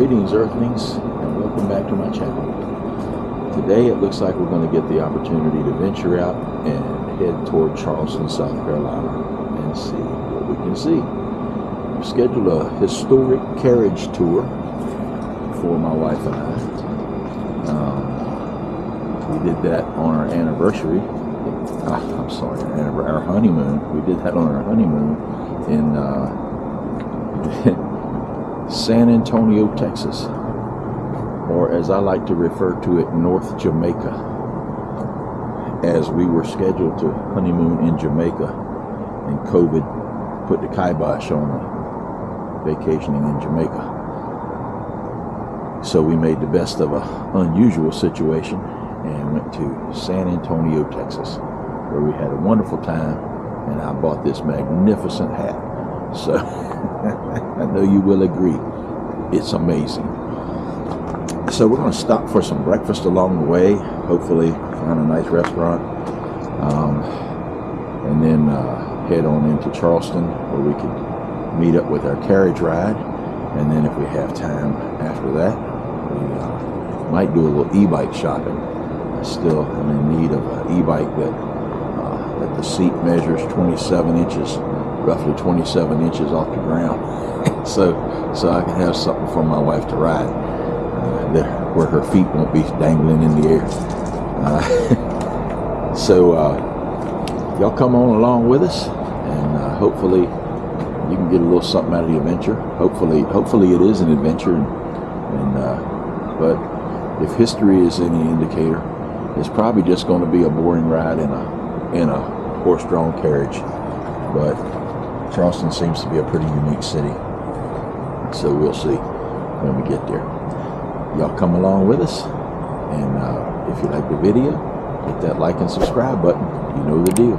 Greetings, Earthlings, and welcome back to my channel. Today it looks like we're going to get the opportunity to venture out and head toward Charleston, South Carolina, and see what we can see. We've scheduled a historic carriage tour for my wife and I. We did that on our anniversary. Our honeymoon. We did that on our honeymoon in San Antonio, Texas, or as I like to refer to it, North Jamaica, as we were scheduled to honeymoon in Jamaica, and COVID put the kibosh on vacationing in Jamaica. So we made the best of an unusual situation and went to San Antonio, Texas, where we had a wonderful time, and I bought this magnificent hat. So I know you will agree, it's amazing. So we're going to stop for some breakfast along the way, hopefully find a nice restaurant, and then head on into Charleston, where we can meet up with our carriage ride. And then if we have time after that, we might do a little e-bike shopping. I still am in need of an e-bike that the seat measures 27 inches, roughly 27 inches off the ground, so I can have something for my wife to ride, where her feet won't be dangling in the air. So y'all come on along with us, and hopefully you can get a little something out of the adventure. Hopefully it is an adventure, but if history is any indicator, it's probably just going to be a boring ride in a horse-drawn carriage. But Charleston seems to be a pretty unique city, so we'll see when we get there. Y'all come along with us, and if you like the video, hit that like and subscribe button. You know the deal.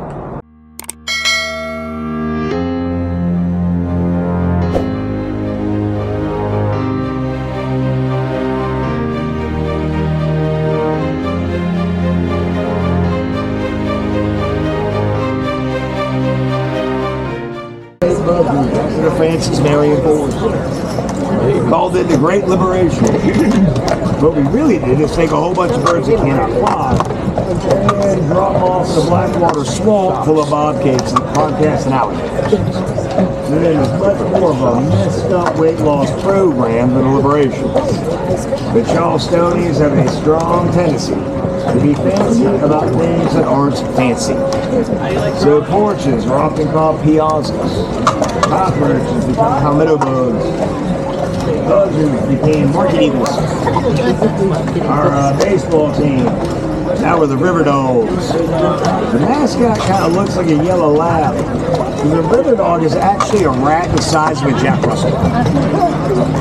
Francis Marion Ford. They called it the Great Liberation. What we really did is take a whole bunch of birds that cannot fly and drop them off in the Blackwater swamp full of bobcats and and alligators. And then it's much more of a messed up weight loss program than a liberation. The Charlestonians have a strong tendency to be fancy about things that aren't fancy. So porches are often called piazzas. Cockroaches become palmetto bugs. Buzzards became market eagles. Our baseball team, now we're the River Dogs. The mascot kind of looks like a yellow lab. The River Dog is actually a rat the size of a Jack Russell.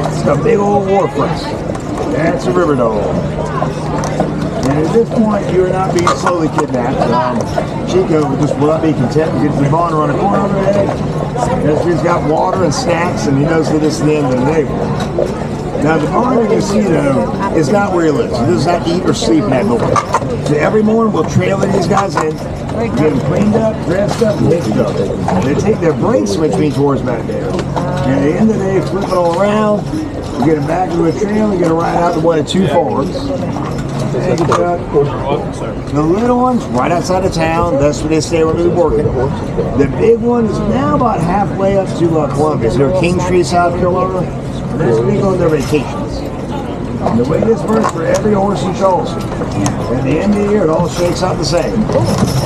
It's a big old war first. That's a River Dog. And at this point, you are not being slowly kidnapped. Chico just will not be content to get the barn around the corner over there. He's got water and snacks, and he knows that this is the end of the neighborhood. Now, the barn you can see, though, is not where he lives. He does not eat or sleep in that building. So every morning, we'll trailer these guys in, get them cleaned up, dressed up, and mixed up. They take their breaks in between tours back there. And at the end of the day, flip it all around, we get them back into a trailer, get them right out to one of two farms. The little ones right outside of town, that's where they stay when they're working. The big one is now about halfway up to Columbia. So Kingstree, South Carolina. That's where they go on their vacations. And the way this works for every horse in Charleston, at the end of the year, it all shakes out the same.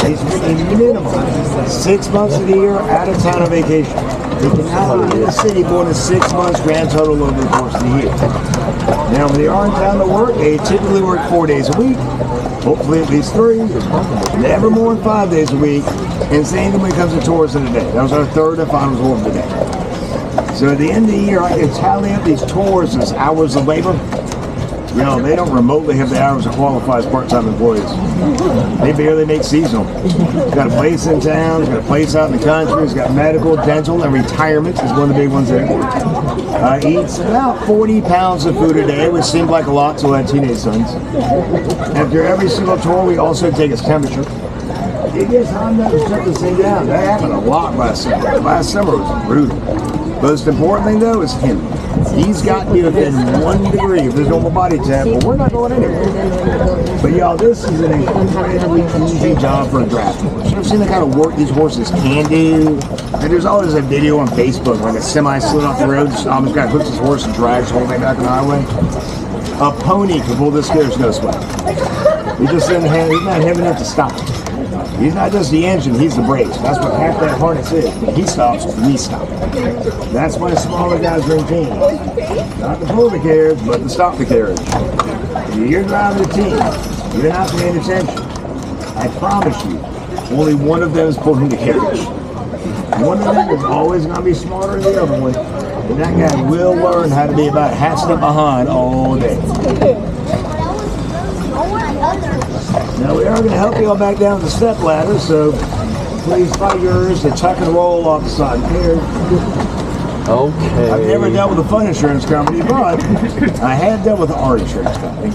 They spend a minimum 6 months of the year out of town on vacation. They can now be in the city more than 6 months grand total over the course of the year. Now, when they are in town to work, they typically work 4 days a week, hopefully at least 3, never more than 5 days a week, and same thing when it comes to tours in a day. That was our third and final tour of the day. So at the end of the year, I can tally up these tours as hours of labor. You know, they don't remotely have the hours to qualify as part-time employees. They barely make seasonal. He's got a place in town, he's got a place out in the country, he's got medical, dental, and retirement is one of the big ones there. Eats about 40 pounds of food a day, which seemed like a lot to our teenage sons. After every single tour, we also take his temperature. It gets hot enough to shut this thing down. That happened a lot last summer. Last summer was brutal. Most important thing, though, is him. He's got to be within 1 degree of his normal body temp, but we're not going anywhere. But y'all, this is an incredibly easy job for a draft horse. You've seen the kind of work these horses can do. And there's always a video on Facebook, like a semi slid off the road. This guy hooks his horse and drags the whole way back on the highway. A pony can pull this scare's no sweat. He's not heavy enough to stop. He's not just the engine, he's the brakes. That's what half that harness is. When he stops, we stop. That's why smaller guys are in teams. Not to pull the carriage, but to stop the carriage. If you're driving the team, you're not paying attention. I promise you, only one of them is pulling the carriage. One of them is always going to be smarter than the other one. And that guy will learn how to be about half step behind all day. Now we are going to help you all back down the step ladder, so please find yours to tuck and roll off the side of the carriage. Okay. I've never dealt with a fun insurance company, but I have dealt with an art insurance company.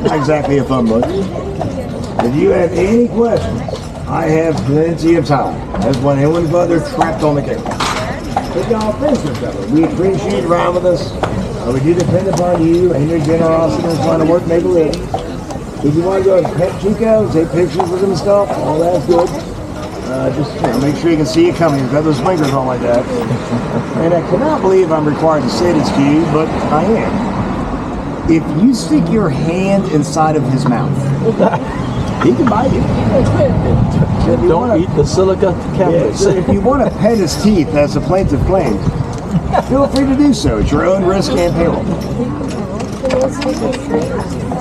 Not exactly a fun book. If you have any questions, I have plenty of time. That's when anyone's they're trapped on the carriage. But y'all, thanks for coming. We appreciate you riding with us. We do depend upon you and your generosity in trying to work, make a living. If you want to go and pet Chico, take pictures with him and stuff, all that's good. Just make sure you can see it coming. You've got those blinkers on like that. And I cannot believe I'm required to say this to you, but I am. If you stick your hand inside of his mouth, he can bite you. Don't eat the silica cavities. If you want to pet his teeth, as the plaintiff claims, feel free to do so. It's your own risk and peril.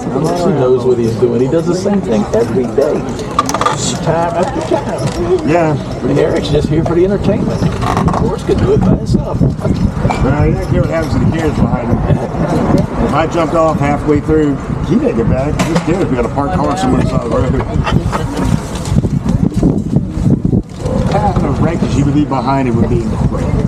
He knows what he's doing. He does the same thing every day, time after time. Yeah. And Eric's just here for the entertainment. Of course, could do it by himself. You don't care what happens to the kids behind him. If I jumped off halfway through, he didn't get back. Just scared if we got a parked car somewhere on the side of the road. Half of the wreckage he would be behind him would be incredible.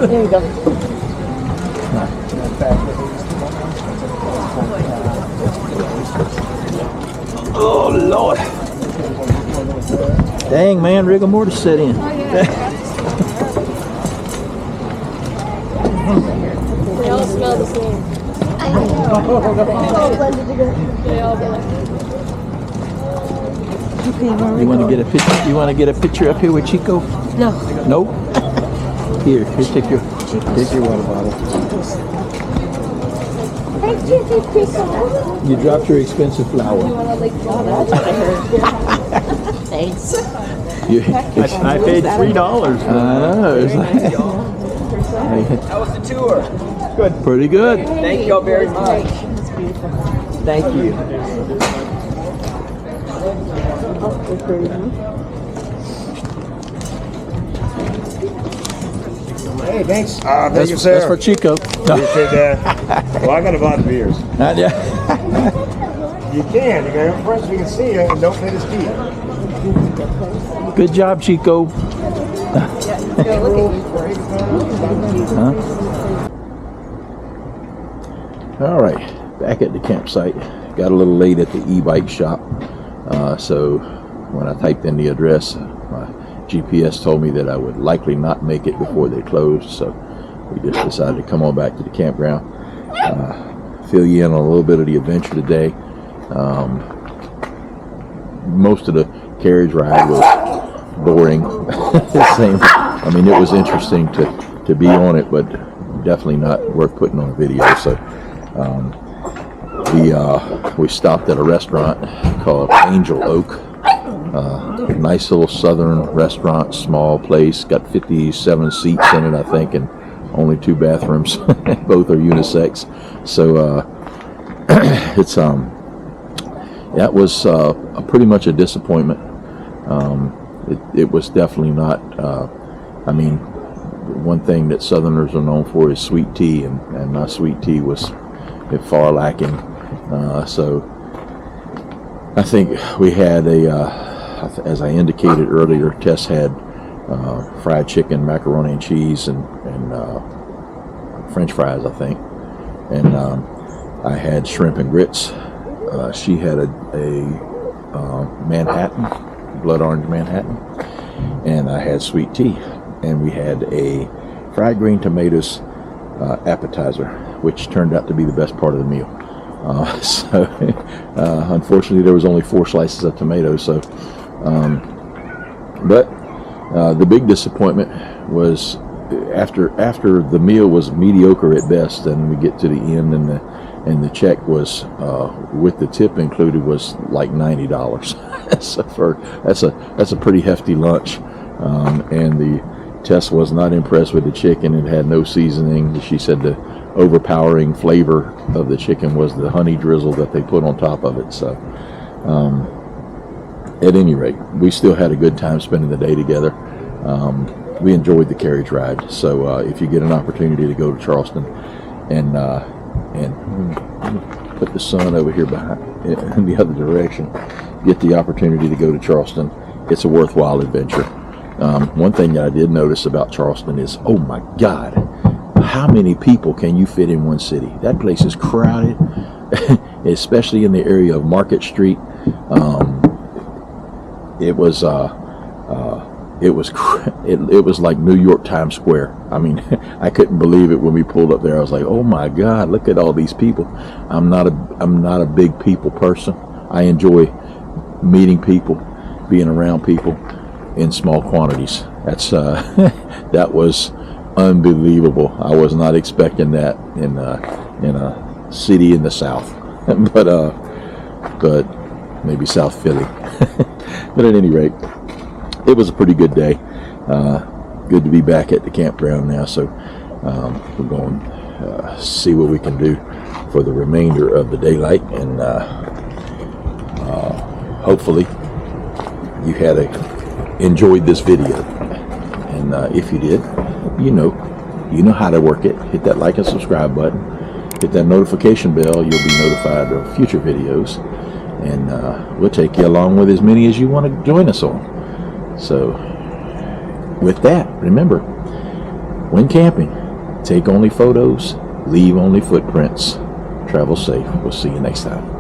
There you go. Oh, Lord. Dang, man, rigor mortis set in. They all smell the same. They all blend. You want to get a picture? You want to get a picture up here with Chico? No. Nope. Here, take your water bottle. You dropped your expensive flower. You want to lick that? That's what I heard. Thanks. I paid $3. I know. It's like, How was the tour? good. Pretty good. Thank you all very much. It's beautiful. Thank you. Hey, thanks. Thank you, sir. That's for Chico. Appreciate that. Well, I got a lot of beers. Not yet. You can. You got friends we can see you and don't pay his teeth. Good job, Chico. Huh? All right, back at the campsite. Got a little late at the e-bike shop, so when I typed in the address, my GPS told me that I would likely not make it before they closed, so we just decided to come on back to the campground. Fill you in on a little bit of the adventure today. Most of the carriage ride was boring. I mean, it was interesting to be on it, but definitely not worth putting on a video. So we stopped at a restaurant called Angel Oak. Nice little southern restaurant, small place, got 57 seats in it, I think, and only 2 bathrooms. Both are unisex. So it's that was pretty much a disappointment. It was definitely not. I mean, one thing that Southerners are known for is sweet tea, and my sweet tea was far lacking. So I think we had as I indicated earlier, Tess had fried chicken, macaroni and cheese, and and French fries, I think. And I had shrimp and grits. She had a Manhattan, blood orange Manhattan, and I had sweet tea. And we had a fried green tomatoes appetizer, which turned out to be the best part of the meal. So unfortunately, there was only 4 slices of tomatoes. So, but the big disappointment was after the meal was mediocre at best, and we get to the end, and the check was with the tip included was like $90. So that's a pretty hefty lunch, and the Tess was not impressed with the chicken. It had no seasoning. She said the overpowering flavor of the chicken was the honey drizzle that they put on top of it. So at any rate, we still had a good time spending the day together. We enjoyed the carriage ride. So if you get an opportunity to go to Charleston and put the sun over here behind in the other direction, get the opportunity to go to Charleston, it's a worthwhile adventure. One thing that I did notice about Charleston is, oh my God, how many people can you fit in one city? That place is crowded, especially in the area of Market Street. It was like New York Times Square. I mean, I couldn't believe it when we pulled up there. I was like, oh my God, look at all these people. I'm not a big people person. I enjoy meeting people, being around people in small quantities. That's that was unbelievable. I was not expecting that in a city in the South, but maybe South Philly. But at any rate, it was a pretty good day. Good to be back at the campground now. So we're going to see what we can do for the remainder of the daylight, and hopefully you enjoyed this video. And if you did, you know how to work it. Hit that like and subscribe button. Hit that notification bell. You'll be notified of future videos, and we'll take you along with as many as you want to join us on. So with that, remember, when camping, take only photos, leave only footprints. Travel safe. We'll see you next time.